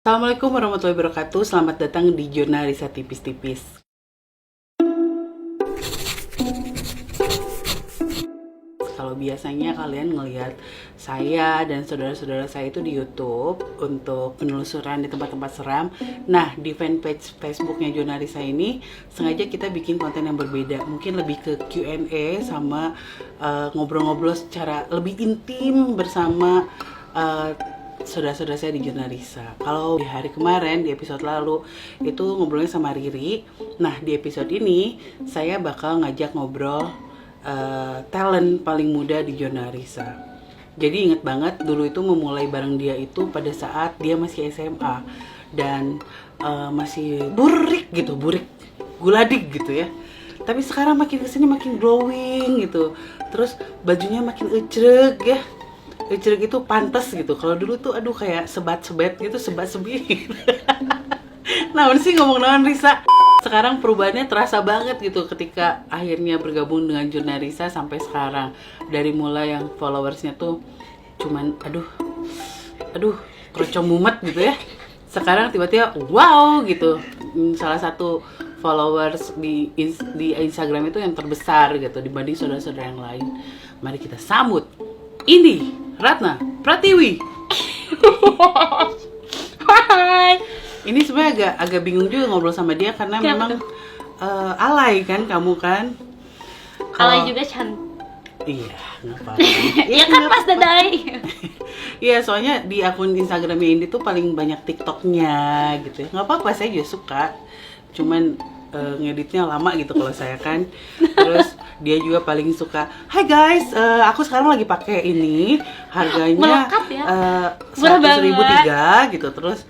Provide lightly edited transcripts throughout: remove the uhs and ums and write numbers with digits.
Assalamualaikum warahmatullahi wabarakatuh. Selamat datang di Jurnalisa Tipis-Tipis. Kalau biasanya kalian ngelihat saya dan saudara-saudara saya itu di YouTube untuk penelusuran di tempat-tempat seram. Nah, di fanpage Facebooknya Jurnalisa ini sengaja kita bikin konten yang berbeda. Mungkin lebih ke Q&A sama ngobrol-ngobrol secara lebih intim bersama saudara-saudara saya di Jurnalisa. Kalau di hari kemarin, di episode lalu, itu ngobrolnya sama Riri. Nah, di episode ini, saya bakal ngajak ngobrol talent paling muda di Jurnalisa. Jadi inget banget, dulu itu memulai bareng dia itu pada saat dia masih SMA. Dan masih burik, guladik gitu ya. Tapi sekarang makin kesini makin glowing gitu. Terus bajunya makin ecreg ya. Ecreg itu pantas gitu. Kalau dulu tuh aduh kayak sebat-sebet gitu, sebat-sebit. Namun sih ngomong-ngomong Risa, sekarang perubahannya terasa banget gitu ketika akhirnya bergabung dengan Jurnalisa sampai sekarang. Dari mulai yang followersnya tuh cuman aduh krocong mumet gitu ya. Sekarang tiba-tiba wow gitu. Salah satu followers di Instagram itu yang terbesar gitu dibanding saudara-saudara yang lain. Mari kita sambut Indi Ratna Pratiwi. Hai. Ini sebenarnya agak bingung juga ngobrol sama dia karena memang alay kan kamu kan. Alay juga cantik. Iya, nggak apa-apa. Iya kan pas dadai. Iya, soalnya di akun Instagramnya Indi tuh paling banyak TikToknya gitu ya. Nggak apa-apa, saya juga suka. Cuman ngeditnya lama gitu kalau saya kan. Terus dia juga paling suka, "Hai guys, aku sekarang lagi pakai ini, harganya Melekat ya. 100.003 gitu. Terus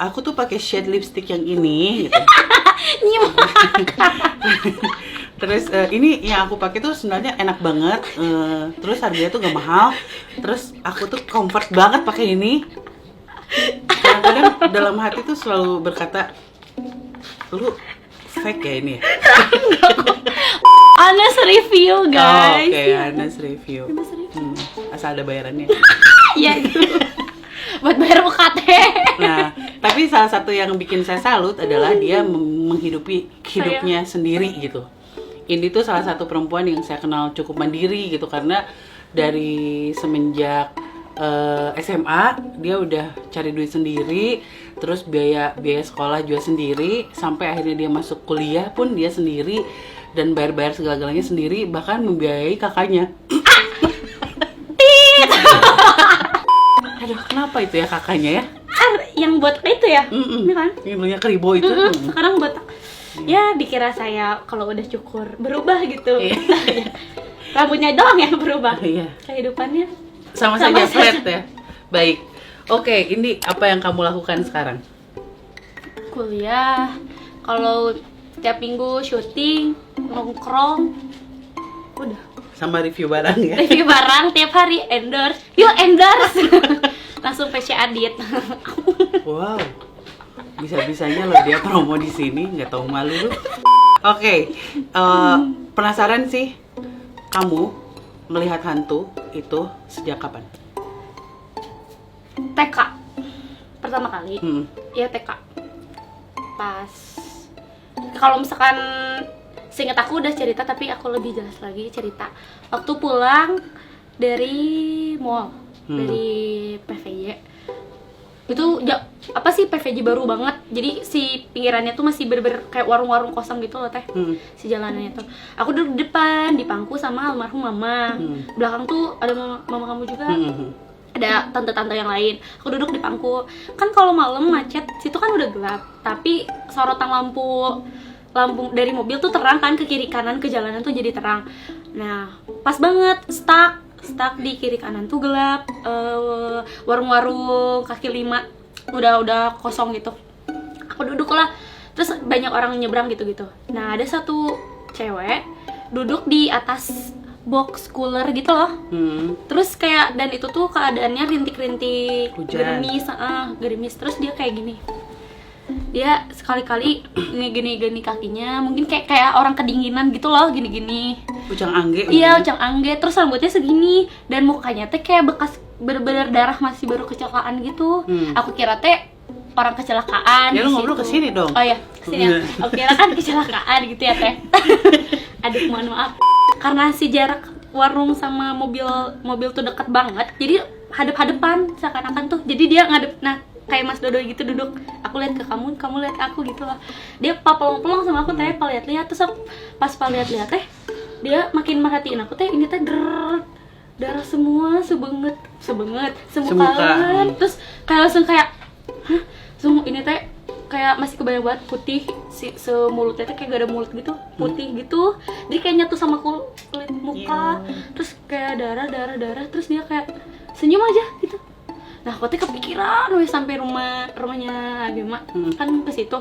aku tuh pakai shade lipstick yang ini gitu." Terus ini yang aku pakai tuh sebenarnya enak banget. Terus harganya tuh gak mahal. Terus aku tuh comfort banget pakai ini. Kadang-kadang dalam hati tuh selalu berkata, "Lu fake ya ini ya?" Honest review guys. Oke, honest review. Asal ada bayarannya. Iya itu. Buat bayar UKT. Nah, tapi salah satu yang bikin saya salut adalah dia menghidupi hidupnya sendiri gitu. Indi tuh salah satu perempuan yang saya kenal cukup mandiri gitu karena dari semenjak SMA dia udah cari duit sendiri, terus biaya sekolah juga sendiri, sampai akhirnya dia masuk kuliah pun dia sendiri dan bayar segala-galanya sendiri, bahkan membiayai kakaknya. Aduh, kenapa itu ya kakaknya ya? Yang buat itu ya? Ini kan? Yang punya keribo itu. Sekarang botak. Ya dikira saya kalau udah cukur berubah gitu. Rambutnya doang yang berubah. Iya. Kehidupannya Sama saja flat ya. Baik. Oke, ini apa yang kamu lakukan sekarang? kuliah. Kalau tiap minggu syuting, nongkrong. Udah. Sama review barang ya. Review barang tiap hari, endorse. Yuk endorse. Langsung PC Adit. Wow. Bisa-bisanya loh dia promo di sini, nggak tahu malu lu. Oke. Penasaran sih kamu melihat hantu itu sejak kapan? TK. Pertama kali. Ya TK. Pas kalau misalkan seingat aku udah cerita, tapi aku lebih jelas lagi cerita. Waktu pulang dari mall, dari PVJ. Itu apa sih, PVJ baru banget. Jadi si pinggirannya tuh masih bener-bener kayak warung-warung kosong gitu loh teh. Si jalanannya tuh. Aku duduk di depan, di pangku sama almarhum mama. Belakang tuh ada mama kamu juga. Ada tante-tante yang lain. Aku duduk di pangku. Kan kalau malam macet, situ kan udah gelap. Tapi sorotan lampu dari mobil tuh terang kan, ke kiri kanan ke jalanan tuh jadi terang. Nah, pas banget stuck di kiri kanan tuh gelap. Warung-warung kaki lima udah kosong gitu. Aku duduk lah. Terus banyak orang nyebrang gitu. Nah, ada satu cewek duduk di atas box cooler gitu loh. Terus kayak, dan itu tuh keadaannya rintik-rintik, gerimis. Terus dia kayak gini. Dia sekali-kali gini kakinya, mungkin kayak orang kedinginan gitu loh, gini-gini. Ucang angge. Iya, ucang angge. Terus rambutnya segini dan mukanya teh kayak bekas bener-bener darah masih baru kecelakaan gitu. Aku kira teh orang kecelakaan. Ya di lu ngobrol situ. ke sini dong. Oh ya, kesini ya. Oke, kan kecelakaan gitu ya teh. Aduh, mohon maaf. Karena si jarak warung sama mobil tuh deket banget, jadi hadap-hadapan seakan-akan tuh. Jadi dia ngadep, nah kayak Mas Dodo gitu duduk. Aku lihat ke kamu, kamu lihat ke aku gitu lah. Dia pelong-pelong sama aku teh, lihat-lihat terus aku, pas lihat-lihat teh, dia makin merhatiin aku teh. Ini teh darah semua, sebenget, semukaan. Terus kayak langsung kayak, hah, ini teh kayak masih kebayang banget putih, semulutnya teh kayak gak ada mulut gitu, putih gitu. Dia kayak nyatu sama kulit muka, terus kayak darah, terus dia kayak senyum aja gitu. Nah, aku teh kepikiran weh sampai rumahnya Bima kan ke situ.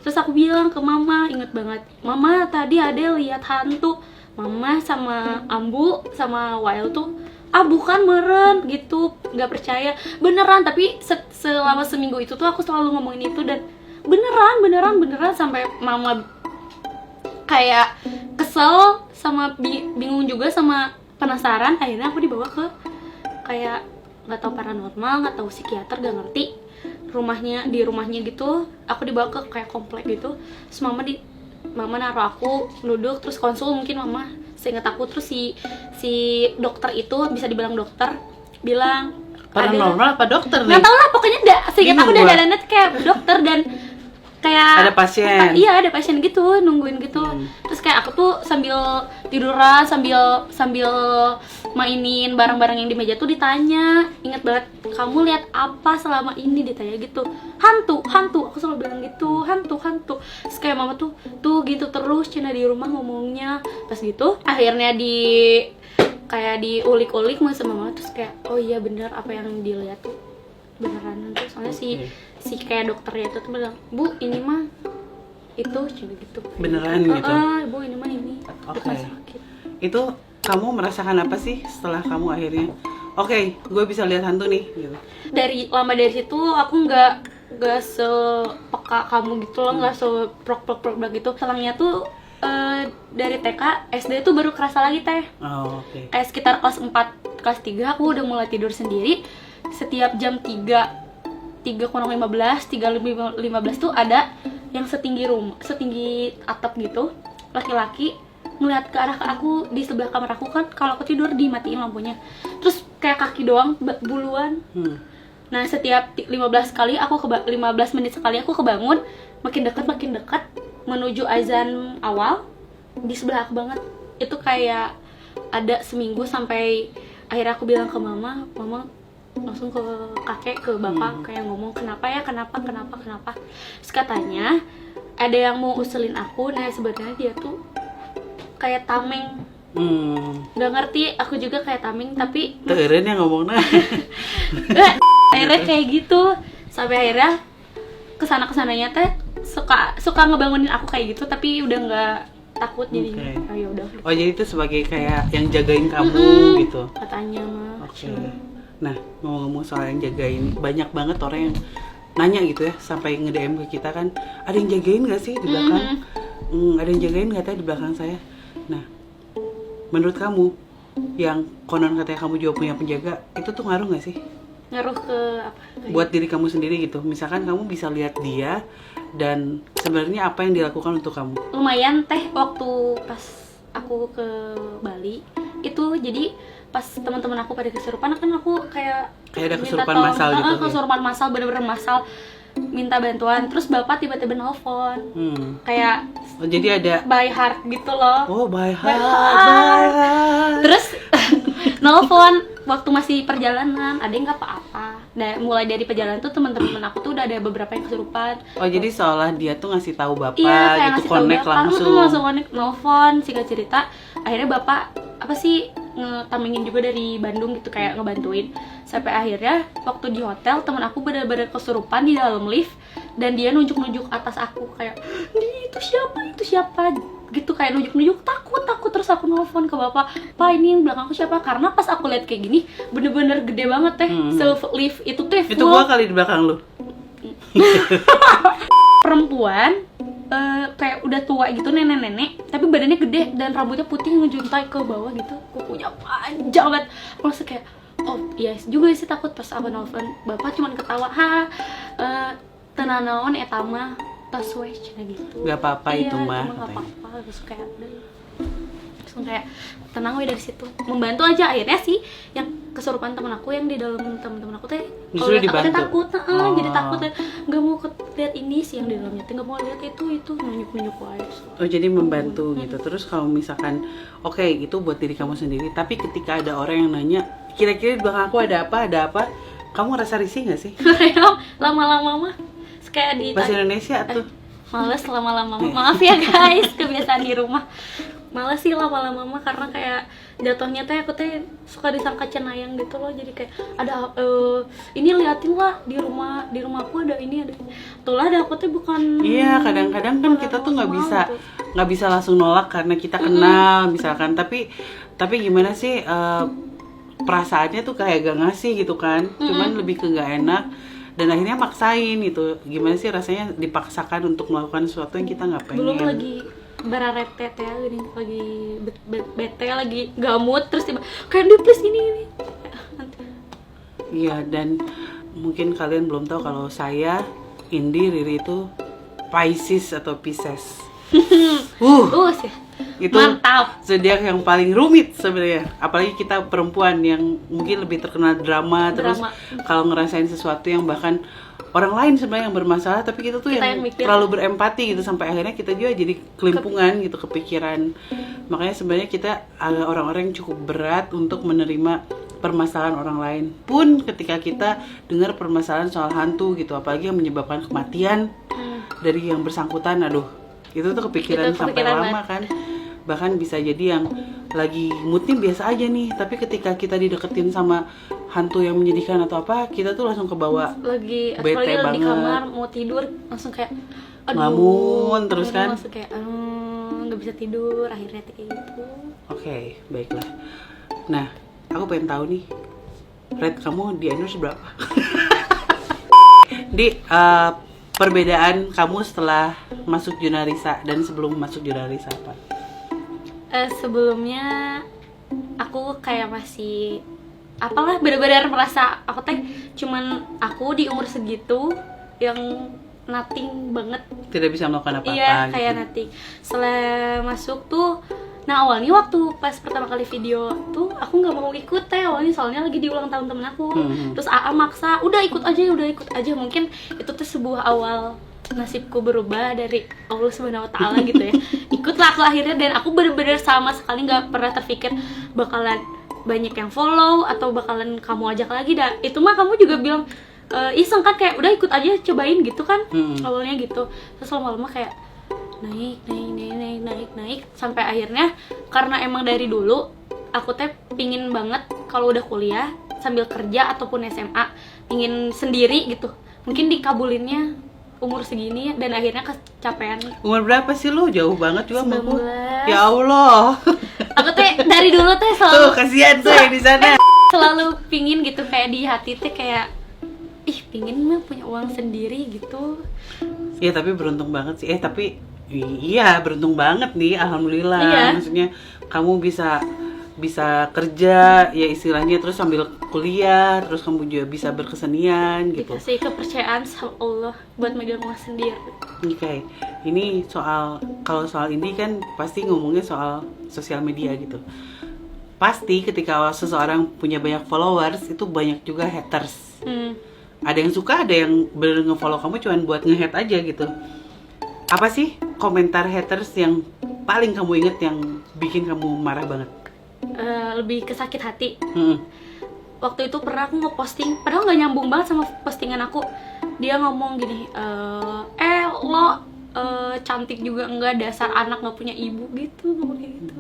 Terus aku bilang ke mama, inget banget, mama tadi ada lihat hantu. Mama sama Ambu sama Wael tuh bukan meren gitu, nggak percaya beneran. Tapi selama seminggu itu tuh aku selalu ngomongin itu dan beneran sampai mama kayak kesel sama bingung juga sama penasaran. Akhirnya aku dibawa ke kayak nggak tahu paranormal, nggak tahu psikiater, gak ngerti di rumahnya gitu. Aku dibawa ke kayak komplek gitu. Terus mama naruh aku duduk terus konsul, mungkin mama seingat aku. Terus si dokter itu, bisa dibilang dokter, bilang paranormal apa dokter nih? Nggak tahu lah, pokoknya seingat aku udah ada kayak dokter dan kayak ada pasien. Iya, ada pasien gitu nungguin gitu. Terus kayak aku tuh sambil tiduran, sambil mainin barang-barang yang di meja tuh ditanya. Ingat banget, kamu lihat apa selama ini, ditanya gitu. Hantu, aku selalu bilang gitu, hantu. Terus kayak mama tuh gitu terus Cina di rumah ngomongnya. Pas gitu akhirnya kayak diulik-ulik sama mama. Terus kayak oh iya bener apa yang dilihat tuh beneran. Terus soalnya si kayak dokternya itu tuh bilang, Bu ini mah itu cina gitu beneran gitu. Bu ini mah ini bukan sakit. Itu kamu merasakan apa sih setelah kamu akhirnya gue bisa lihat hantu nih gitu? Dari situ aku nggak sepeka kamu gitu loh, nggak seprok gitu. Selangnya tuh dari TK, SD tuh baru kerasa lagi teh. Kayak sekitar kelas 4, kelas 3 aku udah mulai tidur sendiri. Setiap jam 3:15 tuh ada yang setinggi atap gitu, laki-laki ngeliat ke arah aku di sebelah kamar aku. Kan kalau aku tidur dimatiin lampunya, terus kayak kaki doang buluan. Nah setiap 15 menit sekali aku kebangun, makin dekat menuju azan awal di sebelah aku banget. Itu kayak ada seminggu sampai akhirnya aku bilang ke mama langsung ke kakek, ke bapak, kayak ngomong kenapa. Terus katanya ada yang mau usulin aku. Nah sebenarnya dia tuh kayak tameng. Gak ngerti aku juga kayak tameng, tapi Teureun yang ngomongnya. akhirnya kayak gitu. Sampai akhirnya kesananya teh suka ngebangunin aku kayak gitu, tapi udah nggak takut jadinya. Ya udah. Oh jadi itu sebagai kayak yang jagain kamu gitu katanya mah. Nah, ngomong-ngomong soal yang jagain, banyak banget orang yang nanya gitu ya, sampai nge-DM ke kita kan, ada yang jagain gak sih di belakang? Ada yang jagain gak teh di belakang saya? Nah, menurut kamu, yang konon katanya kamu juga punya penjaga, itu tuh ngaruh gak sih? Ngaruh ke apa? Buat diri kamu sendiri gitu, misalkan kamu bisa lihat dia, dan sebenarnya apa yang dilakukan untuk kamu? Lumayan teh, waktu pas aku ke Bali, itu jadi pas teman-teman aku pada kesurupan, kan aku kayak ada kesurupan massal gitu. Kesurupan massal, bener-bener massal, minta bantuan. Terus bapak tiba-tiba nelfon, kayak jadi ada by heart gitu loh. Oh, by heart. Terus nelfon waktu masih perjalanan, ada yang nggak apa-apa. Nah, mulai dari perjalanan tuh teman-teman aku tuh udah ada beberapa yang kesurupan. Oh jadi seolah dia tuh ngasih tahu bapak, iya, gitu, connect langsung. Langsung connect, nelfon, singkat cerita. Akhirnya bapak apa sih ngetamengin juga dari Bandung gitu, kayak ngebantuin. Sampai akhirnya waktu di hotel, teman aku benar-benar kesurupan di dalam lift, dan dia nunjuk-nunjuk atas aku kayak, itu siapa gitu, kayak nunjuk-nunjuk. Takut terus aku nelfon ke bapak, Pak ini yang belakang aku siapa? Karena pas aku lihat kayak gini bener-bener gede banget teh. Lift itu tuh full. Itu gua kali di belakang lu. Perempuan kayak udah tua gitu, nenek-nenek, tapi badannya gede dan rambutnya putih ngejuntai ke bawah gitu, kukunya panjang banget. Langsung kayak, oh iya juga sih takut. Pas aku nelfon bapak cuman ketawa, cenah naon eta mah tos we cenah gitu. Gak apa-apa Iya, itu mah nggak katanya. apa-apa, terus kayak udah langsung kayak tenang we dari situ, membantu aja. Akhirnya sih yang kesurupan teman aku yang di dalam, teman-teman aku teh Justru lihat aku teh dibantu? takut, Oh. jadi takut nggak mau lihat ini sih yang di dalamnya, nggak mau lihat itu nunjuk wae. Oh jadi membantu gitu. Terus kalau misalkan oke itu buat diri kamu sendiri, tapi ketika ada orang yang nanya kira-kira di belakang aku ada apa, kamu ngerasa risih nggak sih? Lama-lama mah kayak di Bahasa Indonesia tuh. males lama-lama mah. Maaf ya guys, kebiasaan di rumah males sih lama-lama mah, karena kayak jatuhnya teh aku teh suka disangka cenayang gitu loh, jadi kayak ada ini liatin lah di rumahku ada ini ada tuh lah, ada aku teh bukan. Iya, kadang-kadang kan kita tuh nggak bisa langsung nolak karena kita kenal misalkan, tapi gimana sih perasaannya tuh kayak gak ngasih gitu kan, cuman lebih ke gak enak dan akhirnya maksain gitu. Gimana sih rasanya dipaksakan untuk melakukan sesuatu yang kita nggak pengen. Belum lagi bararetet ya, gini lagi bete, lagi gamut, terus tiba kayak di please ini. Iya, dan mungkin kalian belum tahu kalau saya, Indi, Riri itu Pisces atau Pisces. sih Itu mantap. zodiak yang paling rumit sebenarnya. Apalagi kita perempuan yang mungkin lebih terkenal drama. Terus kalau ngerasain sesuatu yang bahkan orang lain sebenarnya yang bermasalah, tapi kita tuh Kita yang yang mikir. terlalu berempati gitu, sampai akhirnya kita juga jadi kelimpungan gitu, kepikiran. Makanya sebenarnya kita orang-orang yang cukup berat untuk menerima permasalahan orang lain. Pun ketika kita dengar permasalahan soal hantu gitu, apalagi yang menyebabkan kematian dari yang bersangkutan, aduh, itu tuh kepikiran Itu sampai kepikiran lama kan. Bahkan bisa jadi yang lagi moodnya biasa aja nih, tapi ketika kita dideketin sama hantu yang menyedihkan atau apa, kita tuh langsung kebawa Lagi bete apalagi di banget. kamar mau tidur langsung kayak Ngelamun terus kan. langsung kayak nggak bisa tidur, akhirnya kayak gitu. Oke, baiklah. Nah, aku pengen tahu nih, rate kamu di endorse berapa? Di perbedaan kamu setelah masuk Junarisa dan sebelum masuk Junarisa apa? Sebelumnya aku kayak masih apalah, benar-benar merasa aku teh cuman aku di umur segitu yang nothing banget. Tidak bisa melakukan apa-apa Iya, gitu. kayak nothing. Setelah masuk tuh, nah awalnya waktu pas pertama kali video tuh aku nggak mau ikut teh awalnya, soalnya lagi di ulang tahun temen aku. Terus AA maksa, udah ikut aja. Mungkin itu tuh sebuah awal nasibku berubah dari Allah Subhanahu Wa Taala gitu ya. Ikutlah aku akhirnya, dan aku bener-bener sama sekali nggak pernah terpikir bakalan banyak yang follow atau bakalan kamu ajak lagi. Dah itu mah kamu juga bilang iseng kan, kayak udah ikut aja, cobain gitu kan. Awalnya gitu, terus lama-lama kayak naik sampai akhirnya, karena emang dari dulu aku teh pingin banget kalau udah kuliah sambil kerja ataupun SMA pingin sendiri gitu, mungkin dikabulinnya umur segini, dan akhirnya kecapean. Umur berapa sih lu? Jauh banget juga sama aku. 19. Ya Allah. Aku teh dari dulu teh Tuh, selalu kasihan tuh yang di sana. selalu pingin gitu, kayak di hati teh kayak pingin mah punya uang sendiri gitu. Ya tapi beruntung banget sih. Tapi iya beruntung banget nih, alhamdulillah. Iya. Maksudnya kamu bisa kerja ya istilahnya, terus sambil kuliah, terus kamu juga bisa berkesenian gitu. Dikasih kepercayaan sama Allah buat megang uang sendiri. Oke, ini kalau soal ini kan pasti ngomongnya soal sosial media gitu. Pasti ketika seseorang punya banyak followers itu banyak juga haters. Ada yang suka, ada yang bener nge-follow kamu cuman buat nge-hate aja gitu. Apa sih komentar haters yang paling kamu inget yang bikin kamu marah banget? Lebih ke sakit hati. Hmm. Waktu itu pernah aku nge-posting, padahal nggak nyambung banget sama postingan aku. Dia ngomong gini, lo cantik juga enggak, dasar anak nggak punya ibu gitu, ngomong kayak gitu.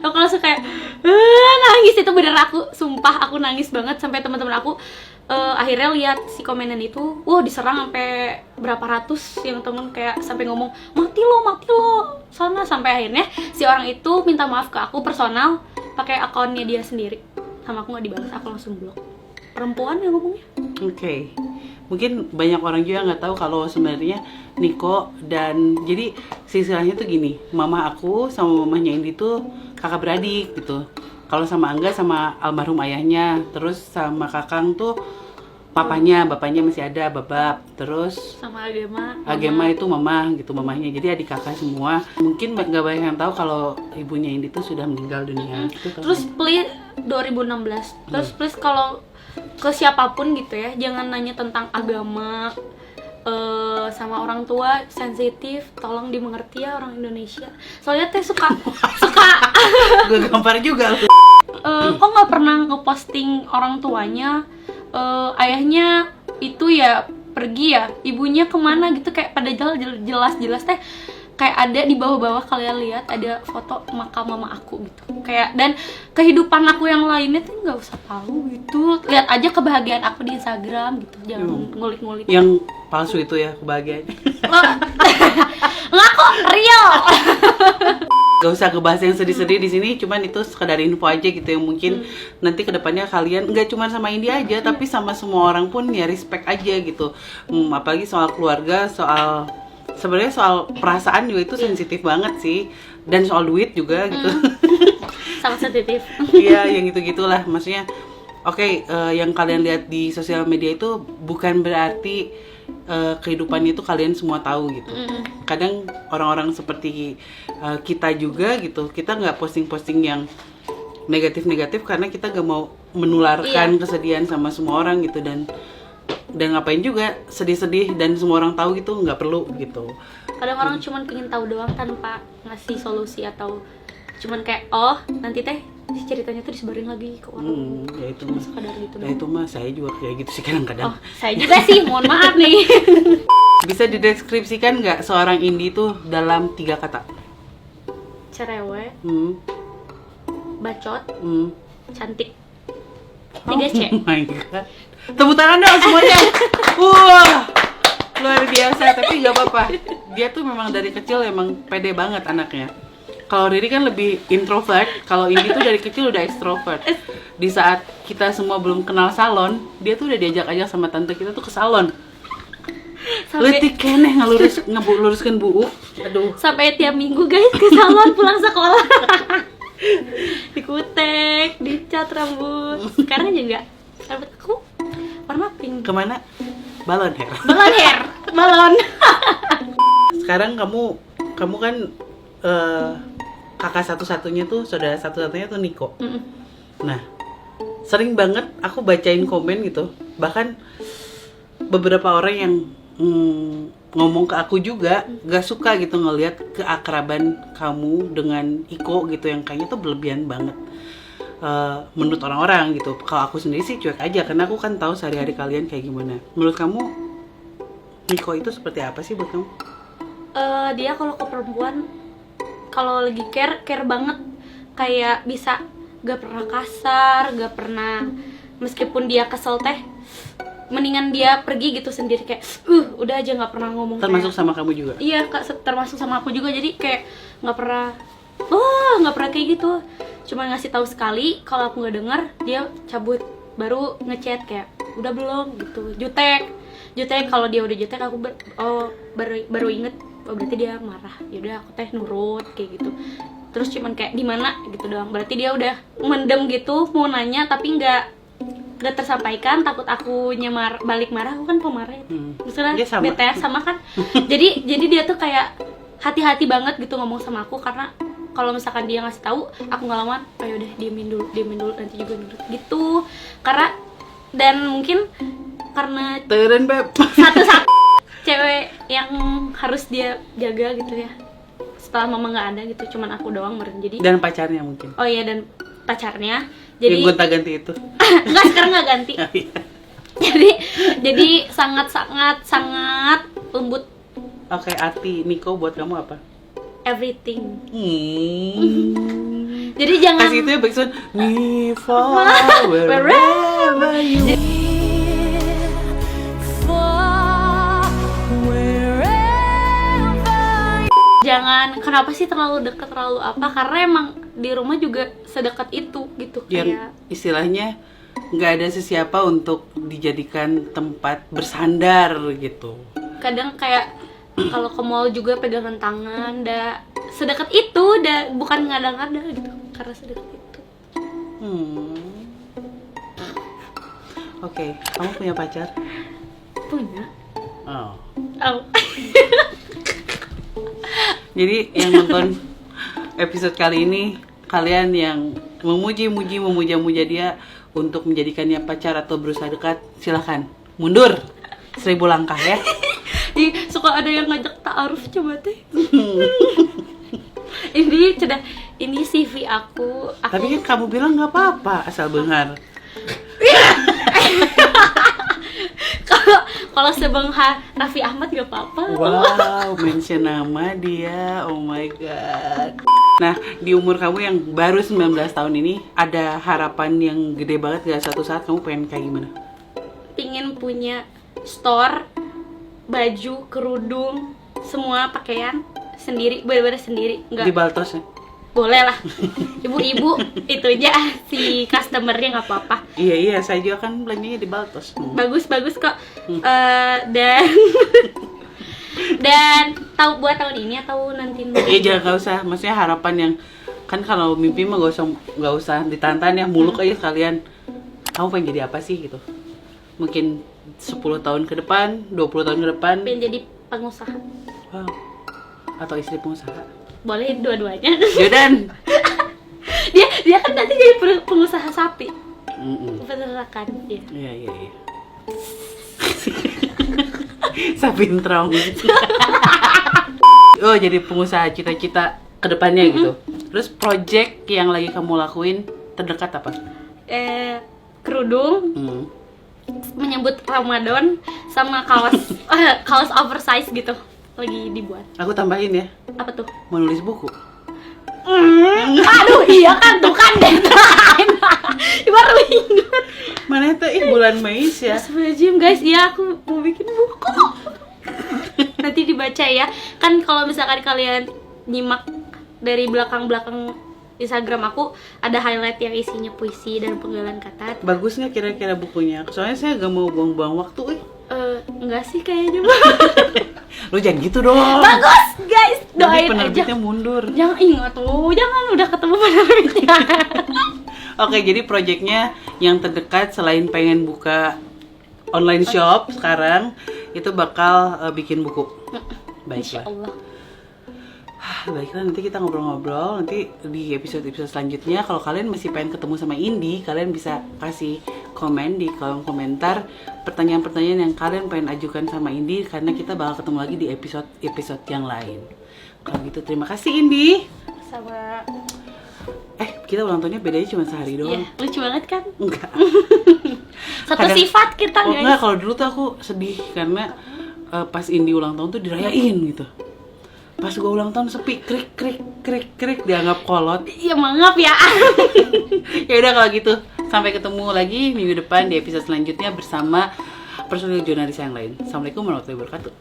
Aku langsung kayak nangis, itu bener, aku sumpah aku nangis banget. Sampai teman-teman aku akhirnya lihat si komenan itu, diserang sampai berapa ratus yang temen, kayak sampai ngomong mati lo sana. Sampai akhirnya si orang itu minta maaf ke aku personal pakai akunnya dia sendiri, sama aku nggak dibalas, aku langsung blok. Perempuan yang ngomongnya. Oke. Mungkin banyak orang juga nggak tahu kalau sebenarnya Niko dan jadi silsilahnya tuh gini, mama aku sama mamahnya Indi tuh kakak beradik gitu. Kalau sama Angga sama almarhum ayahnya, terus sama Kakang tuh bapaknya masih ada, babab. Terus sama Agema itu mama gitu, mamahnya. Jadi adik kakak semua. Mungkin nggak banyak yang tahu kalau ibunya Indi tuh sudah meninggal dunia. Gitu, terus please 2016 terus please kalau ke siapapun gitu ya, jangan nanya tentang agama, sama orang tua, sensitif, tolong dimengerti ya orang Indonesia. Soalnya teh suka gue gampar juga. kok nggak pernah ngeposting orang tuanya, ayahnya itu ya pergi ya, ibunya kemana gitu, kayak pada jelas teh kayak ada di bawah-bawah, kalian lihat ada foto makam mama aku gitu, kayak, dan kehidupan aku yang lainnya tuh nggak usah tahu gitu, lihat aja kebahagiaan aku di Instagram gitu, jangan ngulik-ngulik Yang palsu itu ya kebahagiaannya. nggak kok real. Gak usah ngebahas yang sedih-sedih di sini, cuman itu sekedar info aja gitu yang mungkin nanti kedepannya kalian nggak cuma sama Indi aja, tapi sama semua orang pun ya respect aja gitu. Apalagi soal keluarga, sebenarnya soal perasaan juga itu sensitif banget sih, dan soal duit juga gitu. Sangat sensitif. Iya, yang gitu-gitulah maksudnya. Oke, yang kalian lihat di sosial media itu bukan berarti kehidupannya itu kalian semua tahu gitu. Kadang orang-orang seperti kita juga gitu, kita nggak posting-posting yang negatif-negatif karena kita nggak mau menularkan kesedihan sama semua orang gitu, dan ngapain juga sedih-sedih dan semua orang tahu gitu, nggak perlu gitu. Kadang orang cuma pengen tahu doang tanpa ngasih solusi, atau cuman kayak oh nanti teh ceritanya tuh disebarin lagi ke orang. Ya itu cuma mah sekadar gitu. Ya itu mah saya juga kayak gitu sih kadang-kadang. Oh, saya juga sih, mohon maaf nih. Bisa dideskripsikan nggak seorang Indi tuh dalam 3 kata? Cerewet, bacot, cantik. 3C. Oh my god. Tepuk tangan dong semuanya. Wah, luar biasa. Tapi nggak apa-apa. Dia tuh memang dari kecil emang pede banget anaknya. Kalau Riri kan lebih introvert, kalau Indi tuh dari kecil udah extrovert. Di saat kita semua belum kenal salon, dia tuh udah diajak-ajak sama tante kita tuh ke salon. Letik keneh ngeluruskan buuk. Aduh. Sampai tiap minggu guys ke salon pulang sekolah. Dikutek, dicat rambut. Sekarang juga rambut aku warna pink. Kemana? Balon hair. Balon. Sekarang kamu kan kakak satu-satunya tuh, saudara satu-satunya tuh Niko. Nah, sering banget aku bacain komen gitu, bahkan beberapa orang yang ngomong ke aku juga gak suka gitu ngelihat keakraban kamu dengan Iko gitu, yang kayaknya tuh berlebihan banget menurut orang-orang gitu. Kalau aku sendiri sih cuek aja, karena aku kan tahu sehari-hari kalian kayak gimana. Menurut kamu Niko itu seperti apa sih buat kamu? Dia kalau ke perempuan, kalau lagi care banget, kayak bisa gak pernah kasar, gak pernah, meskipun dia kesel teh mendingan dia pergi gitu sendiri, kayak udah aja nggak pernah ngomong. Termasuk kayak, sama kamu juga? Iya kak, termasuk sama aku juga, jadi kayak nggak pernah kayak gitu, cuma ngasih tahu sekali, kalau aku nggak dengar dia cabut, baru ngechat kayak udah belum gitu, jutek kalau dia udah jutek aku baru inget oh berarti dia marah, yaudah aku teh nurut kayak gitu. Terus cuman kayak di mana gitu doang, berarti dia udah mendem gitu, mau nanya tapi nggak tersampaikan, takut aku balik marah, aku kan pemarah ya. Misalnya BTS sama kan. jadi dia tuh kayak hati-hati banget gitu ngomong sama aku, karena kalau misalkan dia ngasih tahu aku nggak lama, oh yaudah diemin dulu nanti juga nurut gitu. Karena dan mungkin karena Teren beb satu-satu cewek yang harus dia jaga gitu ya, setelah mama nggak ada gitu, cuman aku doang meren. Jadi dan pacarnya mungkin. Oh iya, dan pacarnya. Jadi yang gonta-ganti itu. enggak, sekarang nggak ganti. Oh, iya. jadi sangat lembut. Oke, arti Niko buat kamu apa? Everything. Hmm. Jadi jangan kasih itu ya backsound me for wherever you jangan kenapa sih terlalu dekat, terlalu apa, karena emang di rumah juga sedekat itu gitu. yang kayak istilahnya nggak ada sesiapa untuk dijadikan tempat bersandar gitu. kadang kayak kalau ke mall juga pegangan tangan, sedekat itu, bukan ngada-ngada gitu, karena sedekat itu. Oke, kamu punya pacar? Punya. Oh. Oh. Jadi yang nonton episode kali ini, kalian yang memuja-muja dia untuk menjadikannya pacar atau berusaha dekat, silahkan mundur 1000 langkah ya. Ih, suka ada yang ngajak ta'aruf coba teh. Ini CV aku. Tapi kan kamu bilang nggak apa-apa asal benghar. Kalau sebenghar Raffi Ahmad gak apa-apa. Wow, mention nama dia. Oh my god. Nah, di umur kamu yang baru 19 tahun ini, ada harapan yang gede banget gak suatu saat kamu pengen kayak gimana? Pingin punya store, baju, kerudung, semua pakaian sendiri, bener-bener sendiri. Di Baltos ya? Boleh lah. Ibu-ibu itunya si customernya nggak apa-apa. Iya, saya juga kan belanjanya di Baltos. Bagus kok. Dan dan tahu buat tahun ini atau nanti? Iya, nggak usah. Maksudnya harapan yang kan kalau mimpi mah nggak usah ditantang ya, muluk aja sekalian. Kamu pengen jadi apa sih gitu? Mungkin 10 tahun ke depan, 20 tahun ke depan. Pengen jadi pengusaha. Wow. Atau istri pengusaha. Boleh dua-duanya. Jodan. dia kan nanti jadi pengusaha sapi. Peternakan. Iya. Sapintrong. Oh, jadi pengusaha cita-cita kedepannya gitu. Terus project yang lagi kamu lakuin terdekat apa? Kerudung. Menyambut Ramadan sama kaos kaos oversize gitu lagi dibuat. Aku tambahin ya. Apa tuh? Menulis buku. Aduh, iya kan tuh kan deadline. Baru ingat. Mana itu bulan Mei ya? Astagfirullahaladzim guys, iya aku mau bikin buku. Nanti dibaca ya. Kan kalau misalkan kalian nyimak dari belakang-belakang Instagram aku, ada highlight yang isinya puisi dan penggalan kata. Bagus nggak kira-kira bukunya? Soalnya saya gak mau buang-buang waktu. Enggak sih kayaknya. Lo jangan gitu dong. Bagus guys, doain penerbitnya aja. Mundur. Jangan ingat tuh, jangan udah ketemu penerbitnya. Oke, jadi proyeknya yang terdekat selain pengen buka online shop sekarang, itu bakal bikin buku. Baiklah. Allah. Baiklah, nanti kita ngobrol-ngobrol. Nanti di episode-episode selanjutnya, kalau kalian masih pengen ketemu sama Indi, kalian bisa kasih komen di kolom komentar pertanyaan-pertanyaan yang kalian pengen ajukan sama Indi, karena kita bakal ketemu lagi di episode yang lain. Kalau gitu, terima kasih Indi. Sama. Kita ulang tahunnya bedanya cuma sehari doang. Iya, lucu banget kan? Enggak. Satu sifat kita guys. Enggak, kalau dulu tuh aku sedih karena pas Indi ulang tahun tuh dirayain gitu. Pas gue ulang tahun sepi, krik dianggap kolot. Iya, maaf ya. Ya udah kalau gitu, sampai ketemu lagi minggu depan di episode selanjutnya bersama personil jurnalis yang lain. Assalamualaikum warahmatullahi wabarakatuh.